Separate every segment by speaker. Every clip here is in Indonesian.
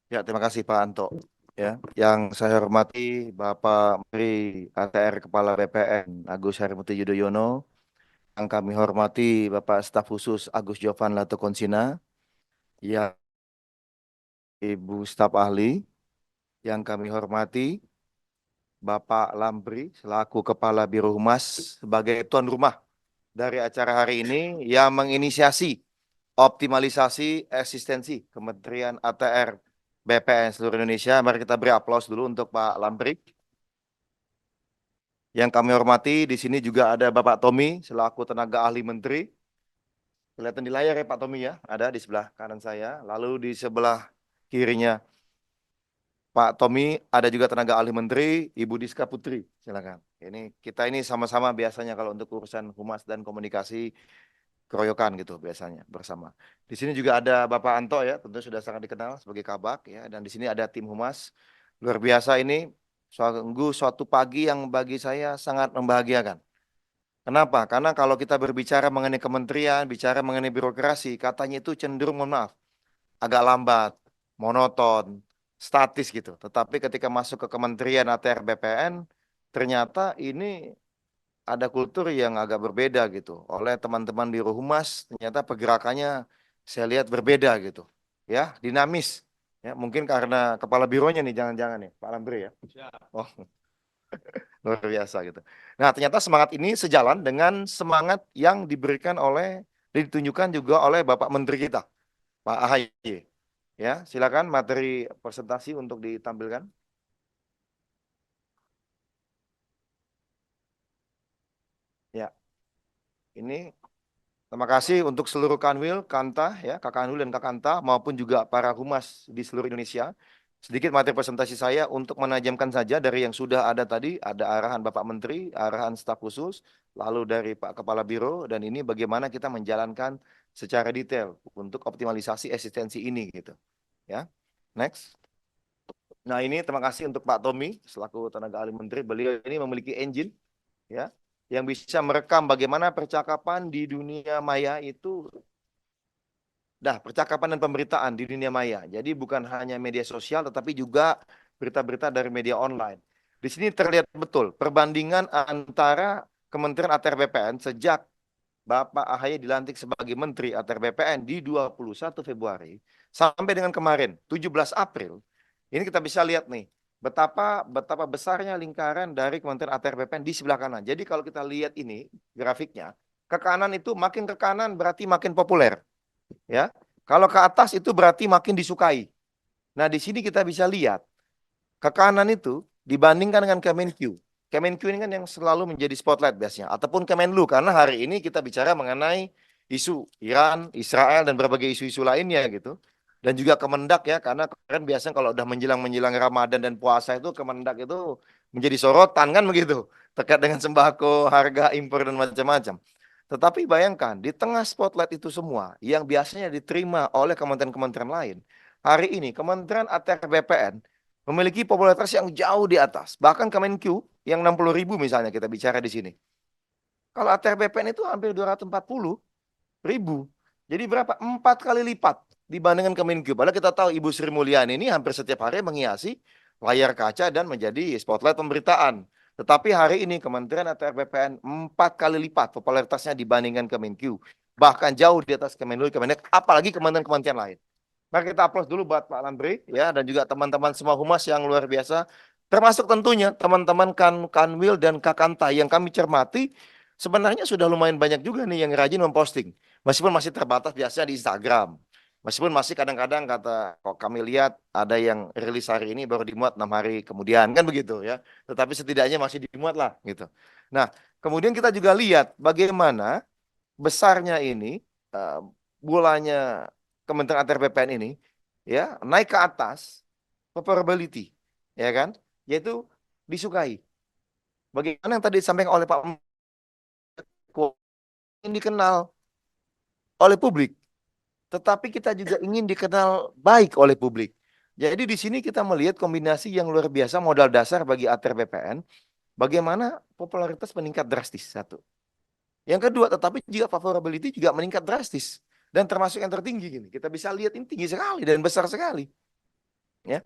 Speaker 1: Ya, terima kasih Pak Anto. Ya, yang saya hormati Bapak Menteri ATR Kepala BPN Agus Harimurti Yudhoyono, yang kami hormati Bapak Staf Khusus Agus Jovan Latokonsina, yang Ibu Staf Ahli, yang kami hormati Bapak Lambri selaku Kepala Biro Humas sebagai tuan rumah dari acara hari ini yang menginisiasi optimalisasi eksistensi Kementerian ATR BPN seluruh Indonesia. Mari kita beri aplaus dulu untuk Pak Lambri. Yang kami hormati, di sini juga ada Bapak Tommy selaku tenaga ahli menteri. Kelihatan di layar ya Pak Tommy ya, ada di sebelah kanan saya. Lalu di sebelah kirinya Pak Tommy ada juga tenaga ahli menteri, Ibu Diska Putri. Silakan. Kita ini sama-sama biasanya kalau untuk urusan humas dan komunikasi keroyokan gitu biasanya bersama. Di sini juga ada Bapak Anto ya, tentu sudah sangat dikenal sebagai Kabak ya, dan di sini ada tim humas. Luar biasa ini, sungguh suatu pagi yang bagi saya sangat membahagiakan. Kenapa? Karena kalau kita berbicara mengenai kementerian, bicara mengenai birokrasi, katanya itu cenderung, mohon maaf, agak lambat, monoton, statis gitu. Tetapi ketika masuk ke kementerian ATR BPN, ternyata ini ada kultur yang agak berbeda gitu. Oleh teman-teman Biro Humas, ternyata pergerakannya saya lihat berbeda gitu. Ya, dinamis. Ya, mungkin karena kepala bironya nih, jangan-jangan nih, Pak Lambri ya. Oh, luar biasa gitu. Nah, ternyata semangat ini sejalan dengan semangat yang diberikan oleh, ditunjukkan juga oleh Bapak Menteri kita, Pak AHY. Ya, silakan materi presentasi untuk ditampilkan. Ya, ini terima kasih untuk seluruh Kanwil, Kanta, ya, Kak Kanwil dan Kak Kanta, maupun juga para humas di seluruh Indonesia. Sedikit materi presentasi saya untuk menajamkan saja dari yang sudah ada tadi, ada arahan Bapak Menteri, arahan staf khusus, lalu dari Pak Kepala Biro, dan ini bagaimana kita menjalankan secara detail untuk optimalisasi eksistensi ini gitu. Ya, next. Nah ini terima kasih untuk Pak Tommy selaku tenaga ahli Menteri. Beliau ini memiliki engine ya yang bisa merekam bagaimana percakapan di dunia maya itu. Percakapan dan pemberitaan di dunia maya. Jadi bukan hanya media sosial, tetapi juga berita-berita dari media online. Di sini terlihat betul perbandingan antara Kementerian ATR BPN sejak Bapak AHY dilantik sebagai Menteri ATR BPN di 21 Februari sampai dengan kemarin 17 April. Ini kita bisa lihat nih betapa betapa besarnya lingkaran dari Kementerian ATR BPN di sebelah kanan. Jadi kalau kita lihat ini grafiknya, ke kanan itu makin ke kanan berarti makin populer. Ya, kalau ke atas itu berarti makin disukai. Nah, di sini kita bisa lihat ke kanan itu dibandingkan dengan Kemenq. Kemenq ini kan yang selalu menjadi spotlight biasanya, ataupun Kemenlu karena hari ini kita bicara mengenai isu Iran, Israel dan berbagai isu-isu lainnya gitu. Dan juga Kemendak ya, karena kemarin biasanya kalau udah menjelang-menjelang Ramadan dan puasa itu Kemendak itu menjadi sorotan kan begitu, terkait dengan sembako, harga impor dan macam-macam. Tetapi bayangkan, di tengah spotlight itu semua, yang biasanya diterima oleh kementerian-kementerian lain, hari ini Kementerian ATR BPN memiliki popularitas yang jauh di atas. Bahkan Kemenq yang 60.000 misalnya kita bicara di sini. Kalau ATR BPN itu hampir 240.000. Jadi berapa? 4 kali lipat dibandingkan Kemenq. Padahal kita tahu Ibu Sri Mulyani ini hampir setiap hari menghiasi layar kaca dan menjadi spotlight pemberitaan. Tetapi hari ini Kementerian ATR BPN 4 kali lipat popularitasnya dibandingkan Kemenq. Bahkan jauh di atas Kemenlu, Kemenek, apalagi kementerian-kementerian lain. Mari kita aplaus dulu buat Pak Lambri ya dan juga teman-teman semua humas yang luar biasa. Termasuk tentunya teman-teman Kanwil dan Kakanta yang kami cermati sebenarnya sudah lumayan banyak juga nih yang rajin memposting. Meskipun masih terbatas biasanya di Instagram. Meskipun masih kadang-kadang kata kok kami lihat ada yang rilis hari ini baru dimuat 6 hari kemudian kan begitu ya. Tetapi setidaknya masih dimuat lah gitu. Nah, kemudian kita juga lihat bagaimana besarnya ini eh, bolanya Kementerian ATR BPN ini ya naik ke atas favorability ya kan yaitu disukai. Bagaimana yang tadi disampaikan oleh Pak Menko ingin dikenal oleh publik, tetapi kita juga ingin dikenal baik oleh publik. Jadi di sini kita melihat kombinasi yang luar biasa modal dasar bagi ATR BPN, bagaimana popularitas meningkat drastis satu. Yang kedua, tetapi juga favorability juga meningkat drastis. Dan termasuk yang tertinggi gini. Kita bisa lihat ini tinggi sekali dan besar sekali. Ya.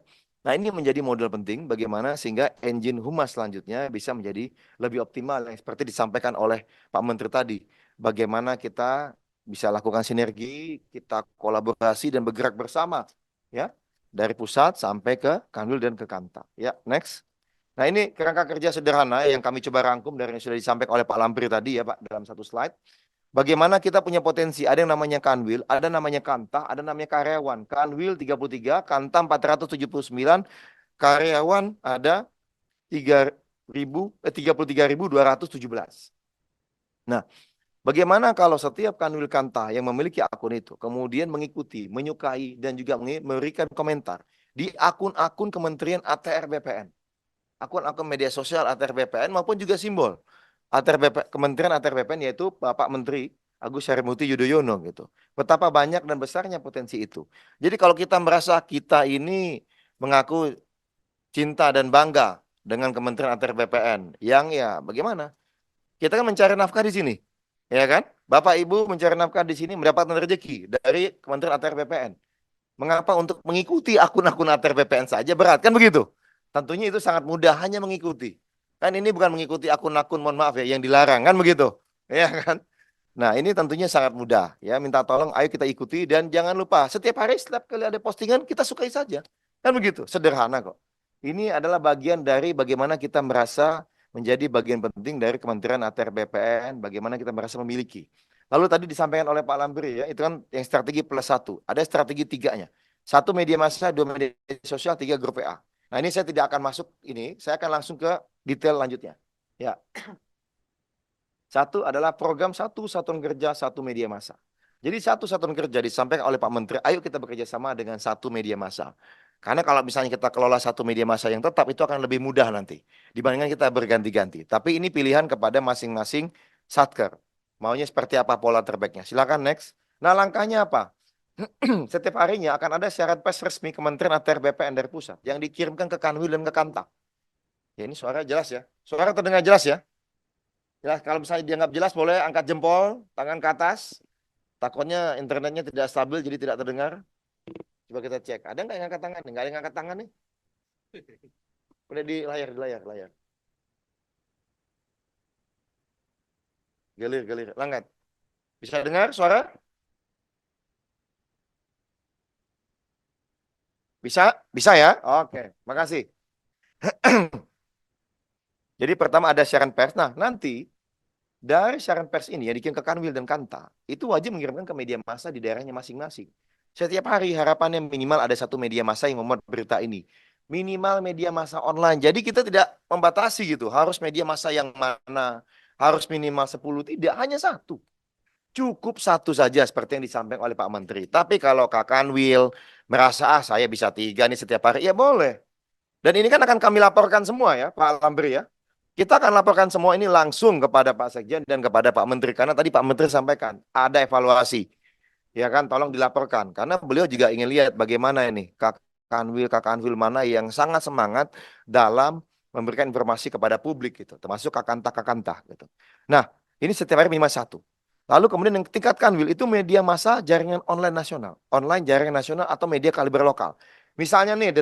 Speaker 1: Nah, ini menjadi modal penting bagaimana sehingga engine humas selanjutnya bisa menjadi lebih optimal yang seperti disampaikan oleh Pak Menteri tadi. Bagaimana kita bisa lakukan sinergi, kita kolaborasi dan bergerak bersama ya dari pusat sampai ke Kanwil dan ke Kanta. Ya, next. Nah, ini kerangka kerja sederhana yang kami coba rangkum dari yang sudah disampaikan oleh Pak Lampri tadi ya, Pak, dalam satu slide. Bagaimana kita punya potensi, ada yang namanya kanwil, ada namanya kanta, ada namanya karyawan. Kanwil 33, kanta 479, karyawan ada 33.217. Nah, bagaimana kalau setiap kanwil kanta yang memiliki akun itu kemudian mengikuti, menyukai dan juga memberikan komentar di akun-akun Kementerian ATR BPN, akun-akun media sosial ATR BPN maupun juga simbol ATR BP, Kementerian ATR BPN yaitu Bapak Menteri Agus Harimurti Yudhoyono gitu. Betapa banyak dan besarnya potensi itu. Jadi kalau kita merasa kita ini mengaku cinta dan bangga dengan Kementerian ATR BPN yang ya bagaimana? Kita kan mencari nafkah di sini. Ya kan? Bapak Ibu mencari nafkah di sini mendapatkan rezeki dari Kementerian ATR BPN. Mengapa untuk mengikuti akun-akun ATR BPN saja berat kan begitu? Tentunya itu sangat mudah hanya mengikuti. Kan ini bukan mengikuti akun-akun mohon maaf ya yang dilarang kan begitu. Ya kan? Nah, ini tentunya sangat mudah ya. Minta tolong ayo kita ikuti dan jangan lupa setiap hari setiap kali ada postingan kita sukai saja. Kan begitu, sederhana kok. Ini adalah bagian dari bagaimana kita merasa menjadi bagian penting dari Kementerian ATR BPN, bagaimana kita merasa memiliki. Lalu tadi disampaikan oleh Pak Lambri ya, itu kan yang strategi plus satu. Ada strategi tiganya. Satu media massa, dua media sosial, tiga grup WA. Nah ini saya tidak akan masuk ini, saya akan langsung ke detail lanjutnya. Ya, satu adalah program satu satuan kerja satu media massa. Jadi satu satuan kerja disampaikan oleh Pak Menteri, ayo kita bekerja sama dengan satu media massa. Karena kalau misalnya kita kelola satu media massa yang tetap, itu akan lebih mudah nanti. Dibandingkan kita berganti-ganti. Tapi ini pilihan kepada masing-masing satker. Maunya seperti apa pola terbaiknya. Silakan next. Nah langkahnya apa? Setiap harinya akan ada syarat pers resmi Kementerian ATR BPN dari pusat yang dikirimkan ke Kanwil dan ke Kanta. Ya ini suara jelas ya. Suara terdengar jelas ya. Ya, kalau misalnya dianggap jelas boleh angkat jempol, tangan ke atas. Takutnya internetnya tidak stabil jadi tidak terdengar. Coba kita cek. Ada nggak yang angkat tangan nih? Nggak ada yang angkat tangan nih? Udah di layar, di layar, layar. Gelir, gelir. Langgat. Bisa dengar suara? Bisa? Bisa ya? Oke, makasih. Jadi pertama ada siaran pers. Nah, nanti dari siaran pers ini yang dikirim ke Kanwil dan Kanta, itu wajib mengirimkan ke media massa di daerahnya masing-masing. Setiap hari harapannya minimal ada satu media massa yang memuat berita ini. Minimal media massa online. Jadi kita tidak membatasi gitu, harus media massa yang mana, harus minimal 10, tidak, hanya satu. Cukup satu saja seperti yang disampaikan oleh Pak Menteri. Tapi kalau Kak Kanwil merasa, saya bisa tiga nih setiap hari, ya boleh. Dan ini kan akan kami laporkan semua ya, Pak Lambri ya. Kita akan laporkan semua ini langsung kepada Pak Sekjen dan kepada Pak Menteri. Karena tadi Pak Menteri sampaikan, ada evaluasi. Ya kan, tolong dilaporkan. Karena beliau juga ingin lihat bagaimana ini Kak Kanwil mana yang sangat semangat dalam memberikan informasi kepada publik gitu. Termasuk Kakanta gitu. Nah, ini setiap hari minimal satu. Lalu kemudian yang tingkat Kanwil itu media massa jaringan online nasional. Online jaringan nasional atau media kaliber lokal. Misalnya nih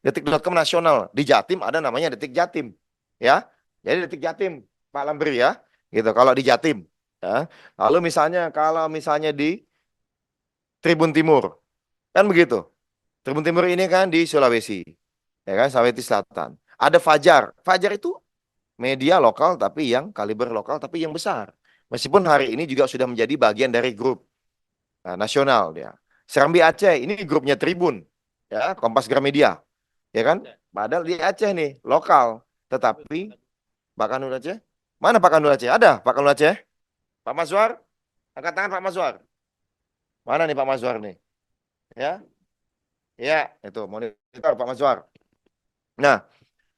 Speaker 1: detik.com nasional. Di Jatim ada namanya Detik Jatim. Ya, jadi Detik Jatim, Pak Lambri ya. Gitu, kalau di Jatim. Ya. Lalu misalnya kalau misalnya di Tribun Timur. Kan begitu. Tribun Timur ini kan di Sulawesi. Ya kan, Sulawesi Selatan. Ada Fajar. Fajar itu media lokal tapi yang kaliber lokal tapi yang besar. Meskipun hari ini juga sudah menjadi bagian dari grup nasional dia. Serambi Aceh ini grupnya Tribun. Ya, Kompas Gramedia. Ya kan? Padahal di Aceh nih, lokal. Tetapi Pak Kanul Aceh? Mana Pak Kanul Aceh? Ada Pak Kanul Aceh? Pak Mazwar? Angkat tangan Pak Mazwar. Mana nih Pak Mazwar nih? Ya, ya, itu monitor Pak Mazwar. Nah,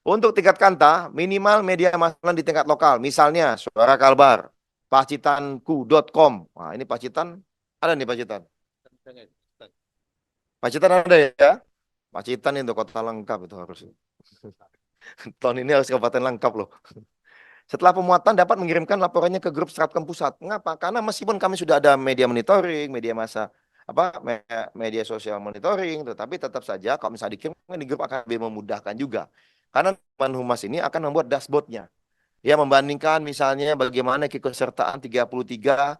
Speaker 1: untuk tingkat kanta, minimal media massa di tingkat lokal. Misalnya, Suara Kalbar, pacitanku.com. Wah, ini Pacitan, ada nih Pacitan. Pacitan ada ya? Pacitan itu kota lengkap itu harus. Tahun ini harus kabupaten lengkap loh. Setelah pemuatan dapat mengirimkan laporannya ke grup Stratkom Pusat. Mengapa? Karena meskipun kami sudah ada media monitoring, media massa media sosial monitoring, tetapi tetap saja kalau misalnya dikirim di grup akan lebih memudahkan juga. Karena teman humas ini akan membuat dashboardnya. Ya, membandingkan misalnya bagaimana keikutsertaan 33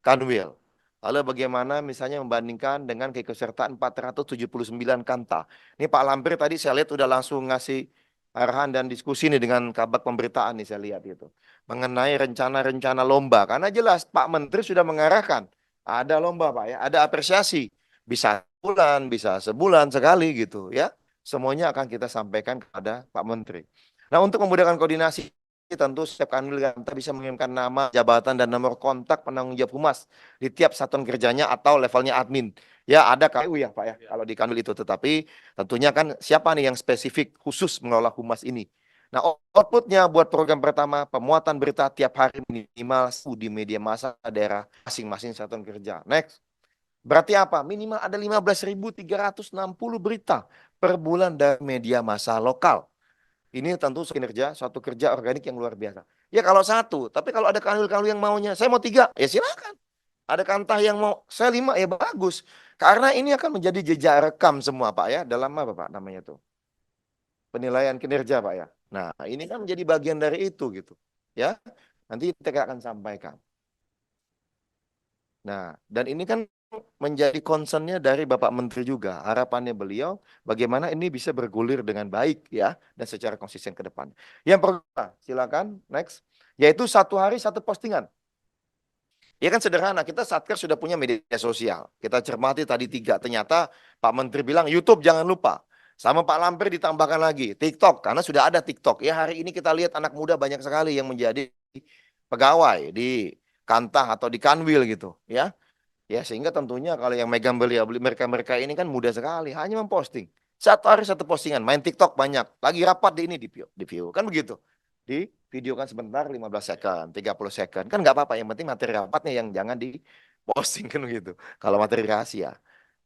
Speaker 1: Kanwil. Lalu bagaimana misalnya membandingkan dengan keikutsertaan 479 Kanta. Ini Pak Lampir tadi saya lihat udah langsung ngasih arahan dan diskusi nih dengan kabak pemberitaan nih saya lihat itu. Mengenai rencana-rencana lomba. Karena jelas Pak Menteri sudah mengarahkan. Ada lomba Pak ya, ada apresiasi. Bisa bulan, bisa sebulan sekali gitu ya. Semuanya akan kita sampaikan kepada Pak Menteri. Nah, untuk memudahkan koordinasi, tentu setiap kanwil Ganta bisa mengirimkan nama, jabatan, dan nomor kontak penanggung jawab humas di tiap satuan kerjanya atau levelnya admin. Ya, ada KU ya Pak ya, kalau di kanwil itu. Tetapi tentunya kan siapa nih yang spesifik khusus mengelola humas ini. Nah, outputnya buat program pertama, pemuatan berita tiap hari minimal di media massa daerah masing-masing satuan kerja. Next. Berarti apa? Minimal ada 15.360 berita per bulan dari media massa lokal. Ini tentu kinerja suatu kerja organik yang luar biasa. Ya kalau satu, tapi kalau ada kanwil-kanwil yang maunya, saya mau 3, ya silakan. Ada kantah yang mau, saya 5, ya bagus. Karena ini akan menjadi jejak rekam semua Pak ya, dalam apa Pak namanya tuh? Penilaian kinerja Pak ya. Nah ini kan menjadi bagian dari itu gitu. Ya, nanti kita akan sampaikan. Nah, dan ini kan menjadi concernnya dari Bapak Menteri juga. Harapannya beliau bagaimana ini bisa bergulir dengan baik ya dan secara konsisten ke depan. Yang pertama, silakan next, yaitu 1 hari 1 postingan. Ya kan sederhana, kita Satker sudah punya media sosial. Kita cermati tadi 3, ternyata Pak Menteri bilang YouTube jangan lupa. Sama Pak Lampir ditambahkan lagi TikTok karena sudah ada TikTok. Ya hari ini kita lihat anak muda banyak sekali yang menjadi pegawai di Kantah atau di Kanwil gitu ya. Ya, sehingga tentunya kalau yang megang beliau, mereka-mereka ini kan mudah sekali, hanya memposting. 1 hari 1 postingan, main TikTok banyak. Lagi rapat di ini di view. Kan begitu. Di video kan sebentar 15 second, 30 second. Kan nggak apa-apa, yang penting materi rapatnya yang jangan di posting kan begitu. Kalau materi rahasia,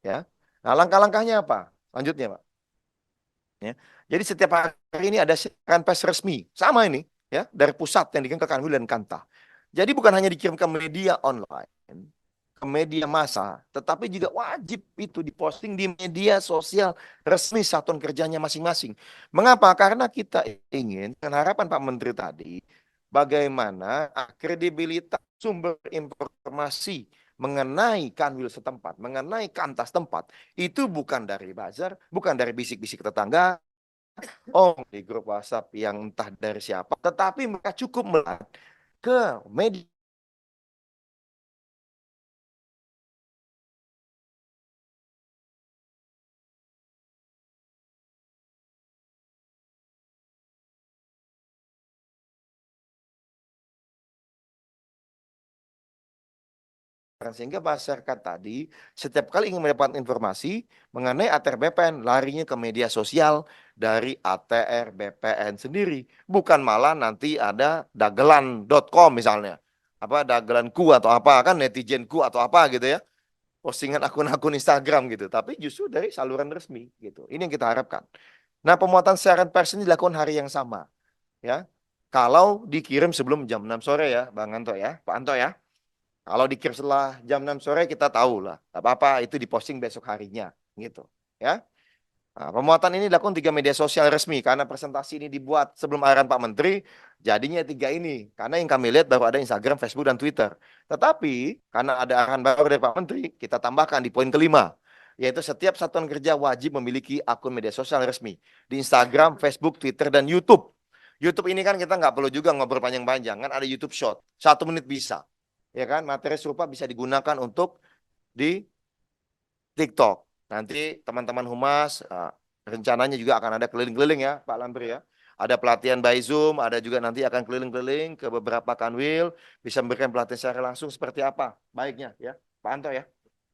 Speaker 1: ya. Nah, langkah-langkahnya apa? Lanjutnya, Pak. Ya. Jadi setiap hari ini ada siaran pers resmi, sama ini, ya, dari pusat yang dikirim ke Kanwil dan Kanta. Jadi bukan hanya dikirim ke media online, ke media massa, tetapi juga wajib itu diposting di media sosial resmi satuan kerjanya masing-masing. Mengapa? Karena kita ingin, dengan harapan Pak Menteri tadi, bagaimana kredibilitas sumber informasi mengenai kanwil setempat, mengenai kantas tempat, itu bukan dari buzzer, bukan dari bisik-bisik tetangga, oh di grup WhatsApp yang entah dari siapa, tetapi mereka cukup melihat ke media sehingga masyarakat tadi setiap kali ingin mendapatkan informasi mengenai ATR BPN larinya ke media sosial dari ATR BPN sendiri, bukan malah nanti ada dagelan.com misalnya, apa dagelanku atau apa kan netizenku atau apa gitu ya, postingan akun-akun Instagram gitu, tapi justru dari saluran resmi gitu. Ini yang kita harapkan. Nah, pemuatan siaran pers ini dilakukan hari yang sama ya. Kalau dikirim sebelum jam 6 sore ya, Bang Anto ya, Pak Anto ya. Kalau dikirim setelah jam 6 sore kita tahu lah. Tak apa-apa itu diposting besok harinya gitu. Ya. Nah, pemuatan ini dilakukan 3 media sosial resmi karena presentasi ini dibuat sebelum arahan Pak Menteri, jadinya 3 ini. Karena yang kami lihat baru ada Instagram, Facebook, dan Twitter. Tetapi karena ada arahan baru dari Pak Menteri, kita tambahkan di poin kelima, yaitu setiap satuan kerja wajib memiliki akun media sosial resmi di Instagram, Facebook, Twitter, dan YouTube. YouTube ini kan kita nggak perlu juga ngobrol panjang-panjang, kan ada YouTube Short, 1 menit bisa. Ya kan, materi serupa bisa digunakan untuk di TikTok. Nanti teman-teman humas rencananya juga akan ada keliling-keliling ya Pak Lambri ya. Ada pelatihan by Zoom, ada juga nanti akan keliling-keliling ke beberapa kanwil, bisa memberikan pelatihan secara langsung seperti apa baiknya ya Pak Anto ya.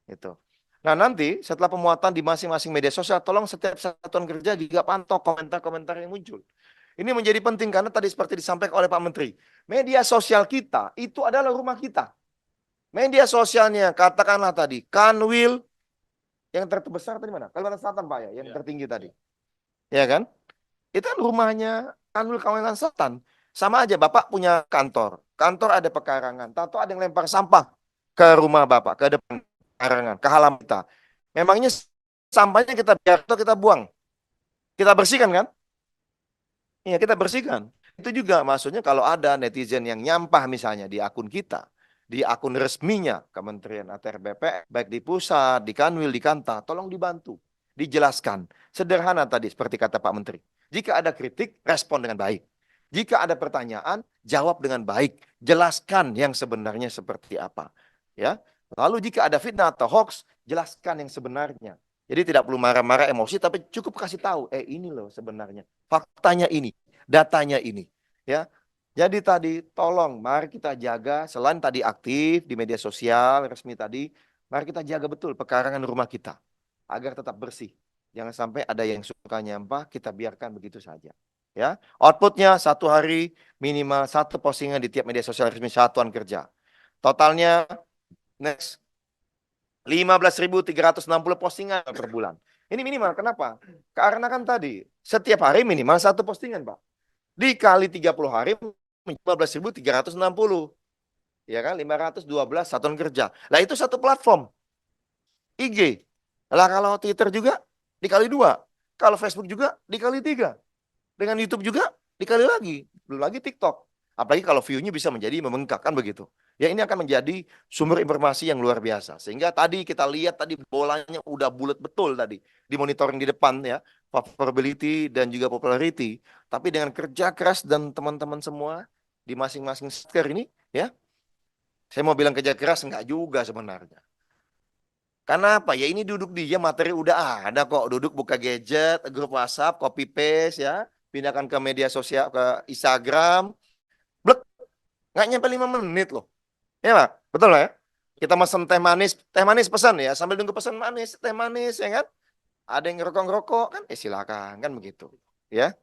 Speaker 1: Itu. Nah nanti setelah pemuatan di masing-masing media sosial, tolong setiap satuan kerja juga pantau komentar-komentar yang muncul. Ini menjadi penting karena tadi seperti disampaikan oleh Pak Menteri, media sosial kita itu adalah rumah kita. Media sosialnya katakanlah tadi Kanwil yang terbesar tadi mana? Kalimantan Selatan Pak ya, yang tertinggi tadi. Ya kan? Itu kan rumahnya Kanwil Kalimantan Selatan. Sama aja Bapak punya kantor. Kantor ada pekarangan. Tato ada yang lempar sampah ke rumah Bapak, ke depan. sembarangan ke halaman kita. Memangnya sampahnya kita biar atau kita buang? Kita bersihkan kan? Iya, kita bersihkan. Itu juga maksudnya kalau ada netizen yang nyampah misalnya di akun kita, di akun resminya Kementerian ATR BPN, baik di pusat, di Kanwil, di Kanta, tolong dibantu, dijelaskan. Sederhana tadi seperti kata Pak Menteri. Jika ada kritik, respon dengan baik. Jika ada pertanyaan, jawab dengan baik. Jelaskan yang sebenarnya seperti apa. Ya. Lalu jika ada fitnah atau hoax, jelaskan yang sebenarnya. Jadi tidak perlu marah-marah emosi, tapi cukup kasih tahu, ini loh sebenarnya. Faktanya ini, datanya ini. Ya, jadi tadi tolong mari kita jaga selain tadi aktif di media sosial resmi tadi, mari kita jaga betul pekarangan rumah kita agar tetap bersih. Jangan sampai ada yang suka nyampah, kita biarkan begitu saja. Ya, outputnya satu hari minimal satu postingan di tiap media sosial resmi satuan kerja. Totalnya next 15.360 postingan per bulan. Ini minimal, kenapa? Karena kan tadi, setiap hari minimal satu postingan, Pak. Dikali 30 hari, 15.360. Ya kan, 512 satuan kerja. Lah itu satu platform, IG. Lah kalau Twitter juga, dikali 2. Kalau Facebook juga, dikali 3. Dengan YouTube juga, dikali lagi. Belum lagi TikTok. Apalagi kalau view-nya bisa menjadi membengkak, kan begitu. Ya ini akan menjadi sumber informasi yang luar biasa. Sehingga tadi kita lihat tadi bolanya udah bulat betul tadi. Di monitoring di depan ya. Favorability dan juga popularity. Tapi dengan kerja keras dan teman-teman semua di masing-masing sektor ini ya. Saya mau bilang kerja keras enggak juga sebenarnya. Karena apa? Ya ini duduk dia materi udah ada kok. Duduk buka gadget, grup WhatsApp, copy paste ya. Pindahkan ke media sosial, ke Instagram. Blek, nggak nyampe 5 menit loh. Ya Pak, betul lah ya. Kita mesen teh manis pesan ya. Sambil nunggu pesan manis, teh manis ya kan. Ada yang ngerokok-ngerokok kan, silakan kan begitu. Ya,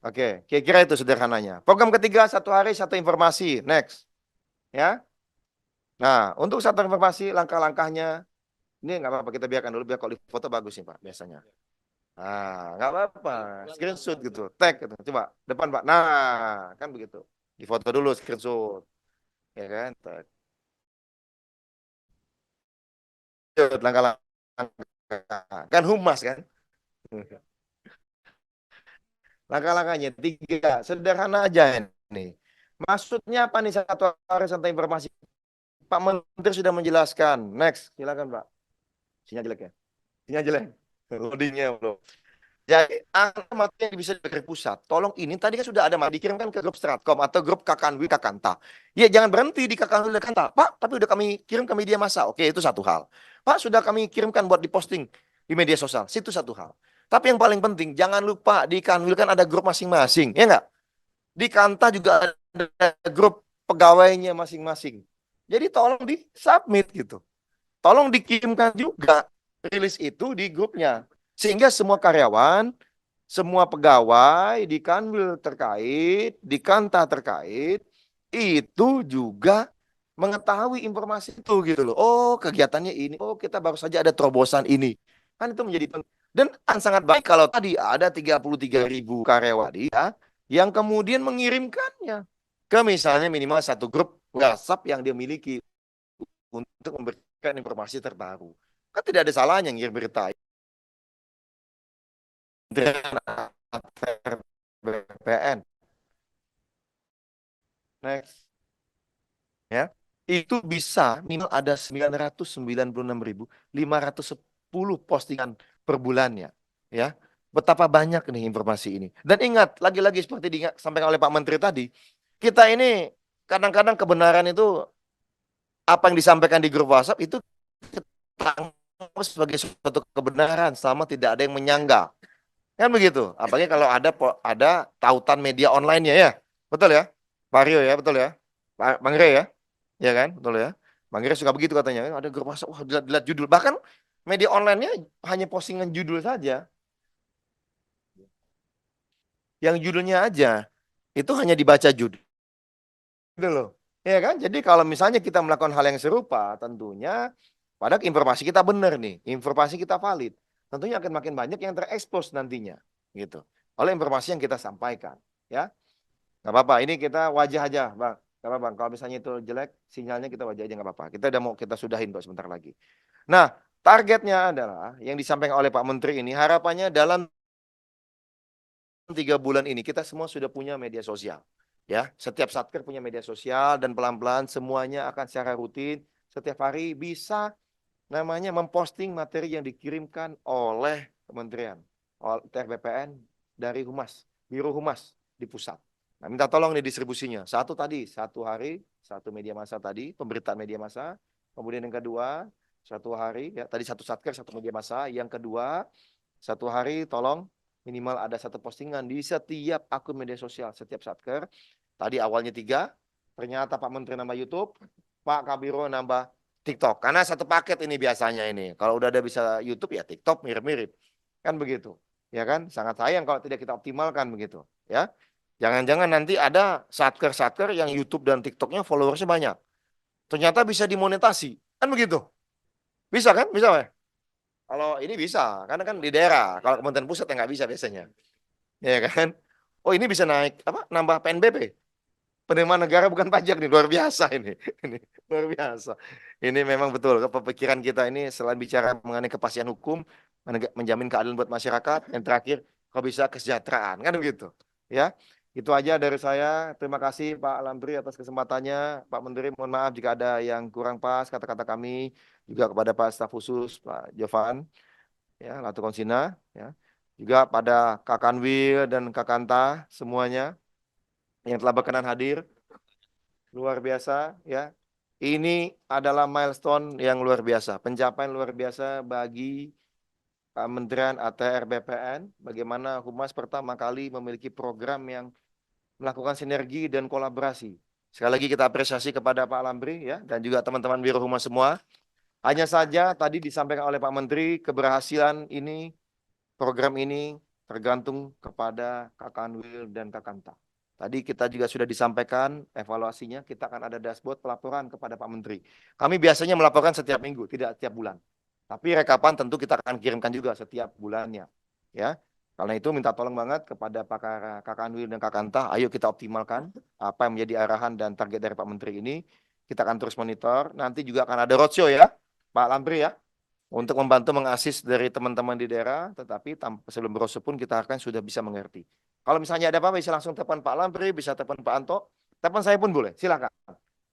Speaker 1: oke. Kira-kira itu sederhananya. Program ketiga, satu hari satu informasi. Next. Ya. Nah, untuk satu informasi, langkah-langkahnya, ini nggak apa-apa, kita biarkan dulu, biar kalau di foto bagus nih Pak, biasanya. Nah, nggak apa-apa, screenshot gitu, tag gitu. Coba, depan Pak. Nah, kan begitu. Di foto dulu, screenshot. Ya kan, tag. Langkah-langkah. Kan humas kan? Langkah-langkahnya tiga, sederhana aja ini. Maksudnya apa nih satu hari santai informasi? Pak Menteri sudah menjelaskan. Next, silakan Pak. Sinyal jelek ya? Sinyal jelek. Loadingnya belum. Jadi angka materi yang bisa dari pusat. Tolong ini tadi kan sudah ada dikirimkan ke grup Stratkom atau grup Kakanwi Kakanta. Ya jangan berhenti di Kakanwi Kakanta. Pak, tapi udah kami kirim ke media massa. Oke, itu satu hal. Pak, sudah kami kirimkan buat diposting di media sosial. Situ satu hal. Tapi yang paling penting, jangan lupa di Kanwil kan ada grup masing-masing. Ya enggak? Di Kanta juga ada grup pegawainya masing-masing. Jadi tolong di-submit gitu. Tolong dikirimkan juga rilis itu di grupnya. Sehingga semua karyawan, semua pegawai di Kanwil terkait, di Kanta terkait, itu juga mengetahui informasi itu gitu loh. Oh, kegiatannya ini. Oh, kita baru saja ada terobosan ini. Kan itu menjadi penting. Dan sangat baik kalau tadi ada 33.000 karyawan dia yang kemudian mengirimkannya ke misalnya minimal satu grup WhatsApp yang dia miliki untuk memberikan informasi terbaru. Kan tidak ada salahnya ngirim berita BPN. Next. Ya. Itu bisa minimal ada 996.510 postingan per bulannya. Ya. Betapa banyak nih informasi ini. Dan ingat, lagi-lagi seperti disampaikan oleh Pak Menteri tadi, kita ini kadang-kadang kebenaran itu apa yang disampaikan di grup WhatsApp itu kita anggap sebagai suatu kebenaran selama tidak ada yang menyanggah. Kan begitu. Apalagi kalau ada tautan media online-nya ya. Betul ya? Pak Rio ya, betul ya? Bang Rey ya? Ya kan? Betul ya? Bang Rey suka begitu katanya. Ada grup WhatsApp, wah dilihat judul. Bahkan media online-nya hanya postingan judul saja. Yang judulnya aja. Itu hanya dibaca judul. Gitu loh. Ya kan? Jadi kalau misalnya kita melakukan hal yang serupa, tentunya padahal informasi kita benar nih, informasi kita valid. Tentunya akan makin banyak yang terekspos nantinya, gitu. Oleh informasi yang kita sampaikan, ya. Nggak apa-apa, ini kita wajah aja, Bang. Gak apa-apa. Kalau misalnya itu jelek, sinyalnya kita wajah aja nggak apa-apa. Kita udah mau kita sudahin kok sebentar lagi. Nah, targetnya adalah yang disampaikan oleh Pak Menteri ini harapannya dalam 3 bulan ini kita semua sudah punya media sosial. Ya, setiap satker punya media sosial dan pelan-pelan semuanya akan secara rutin setiap hari bisa namanya memposting materi yang dikirimkan oleh kementerian, oleh TRBPN dari Humas, Biro Humas di pusat. Nah, minta tolong nih distribusinya. Satu tadi, satu hari, satu media massa tadi, pemberitaan media massa. Kemudian yang kedua, satu hari, ya tadi satu satker, satu media massa. Yang kedua, satu hari tolong minimal ada satu postingan di setiap akun media sosial, setiap satker. Tadi awalnya 3, ternyata Pak Menteri nambah YouTube, Pak Kabiro nambah TikTok. Karena satu paket ini biasanya ini. Kalau udah ada bisa YouTube ya TikTok mirip-mirip. Kan begitu. Ya kan? Sangat sayang kalau tidak kita optimalkan begitu. Ya. Jangan-jangan nanti ada satker-satker yang YouTube dan TikToknya followersnya banyak. Ternyata bisa dimonetasi. Kan begitu. Bisa kan? Bisa Pak? Kalau ini bisa. Karena kan di daerah. Kalau Kementerian Pusat ya nggak bisa biasanya. Ya kan? Oh ini bisa naik apa? Nambah PNBP. Penerimaan negara bukan pajak nih, luar biasa ini. Ini luar biasa. Ini memang betul kepikiran kita ini selain bicara mengenai kepastian hukum, menjamin keadilan buat masyarakat, yang terakhir kalau bisa kesejahteraan, kan begitu. Ya. Itu aja dari saya. Terima kasih Pak Lambri atas kesempatannya. Pak Menteri, mohon maaf jika ada yang kurang pas kata-kata kami, juga kepada Pak Staf Khusus Pak Jovan, ya, Latu Konsina, ya. Juga pada Kak Kanwil dan Kak Kanta semuanya yang telah berkenan hadir. Luar biasa ya. Ini adalah milestone yang luar biasa, pencapaian luar biasa bagi Kementerian ATR BPN. Bagaimana Humas pertama kali memiliki program yang melakukan sinergi dan kolaborasi. Sekali lagi kita apresiasi kepada Pak Lambri ya dan juga teman-teman Biro Humas semua. Hanya saja tadi disampaikan oleh Pak Menteri keberhasilan ini, program ini tergantung kepada Kak Kanwil dan Kak Kanta. Tadi kita juga sudah disampaikan evaluasinya, kita akan ada dashboard pelaporan kepada Pak Menteri. Kami biasanya melaporkan setiap minggu, tidak setiap bulan. Tapi rekapan tentu kita akan kirimkan juga setiap bulannya. Ya, karena itu minta tolong banget kepada Kak Kanwil dan Kak Kanta, ayo kita optimalkan apa yang menjadi arahan dan target dari Pak Menteri ini. Kita akan terus monitor. Nanti juga akan ada roadshow ya, Pak Lambri ya, untuk membantu mengasis dari teman-teman di daerah, tetapi sebelum brosur pun kita akan sudah bisa mengerti. Kalau misalnya ada apa-apa bisa langsung telepon Pak Lampri, bisa telepon Pak Anto, telepon saya pun boleh, silakan.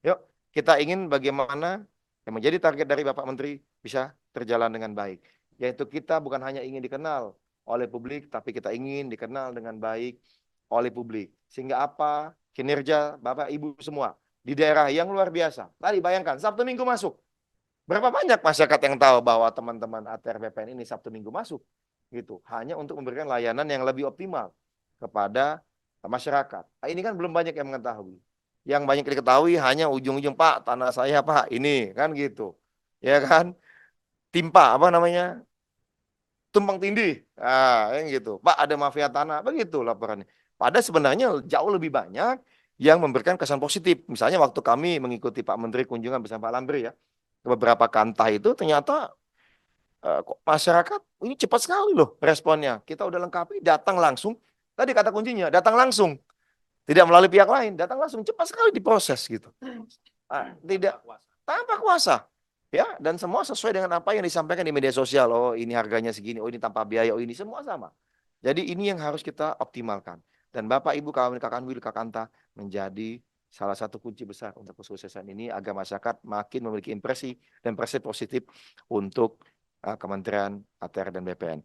Speaker 1: Yuk, kita ingin bagaimana yang menjadi target dari Bapak Menteri bisa terjalan dengan baik. Yaitu kita bukan hanya ingin dikenal oleh publik, tapi kita ingin dikenal dengan baik oleh publik. Sehingga apa? Kinerja Bapak Ibu semua di daerah yang luar biasa. Tadi bayangkan, Sabtu Minggu masuk. Berapa banyak masyarakat yang tahu bahwa teman-teman ATR BPN ini Sabtu Minggu masuk gitu, hanya untuk memberikan layanan yang lebih optimal kepada masyarakat. Nah, ini kan belum banyak yang mengetahui. Yang banyak diketahui hanya ujung-ujung Pak, tanah saya Pak, ini kan gitu. Ya kan? Timpa apa namanya? Tumpang tindih. Ah, yang gitu. Pak, ada mafia tanah, begitu laporannya. Padahal sebenarnya jauh lebih banyak yang memberikan kesan positif. Misalnya waktu kami mengikuti Pak Menteri kunjungan bersama Pak Lambri ya, ke beberapa kantah itu ternyata kok masyarakat ini cepat sekali loh responnya. Kita udah lengkapi, datang langsung. Tadi kata kuncinya, datang langsung. Tidak melalui pihak lain, datang langsung. Cepat sekali diproses gitu. Tidak tanpa kuasa. Ya, dan semua sesuai dengan apa yang disampaikan di media sosial. Oh, ini harganya segini, oh ini tanpa biaya, oh ini semua sama. Jadi ini yang harus kita optimalkan. Dan Bapak Ibu kawan Kakan Wil Kakanta menjadi salah satu kunci besar untuk kesuksesan ini agar masyarakat makin memiliki impresi dan persepsi positif untuk Kementerian ATR dan BPN.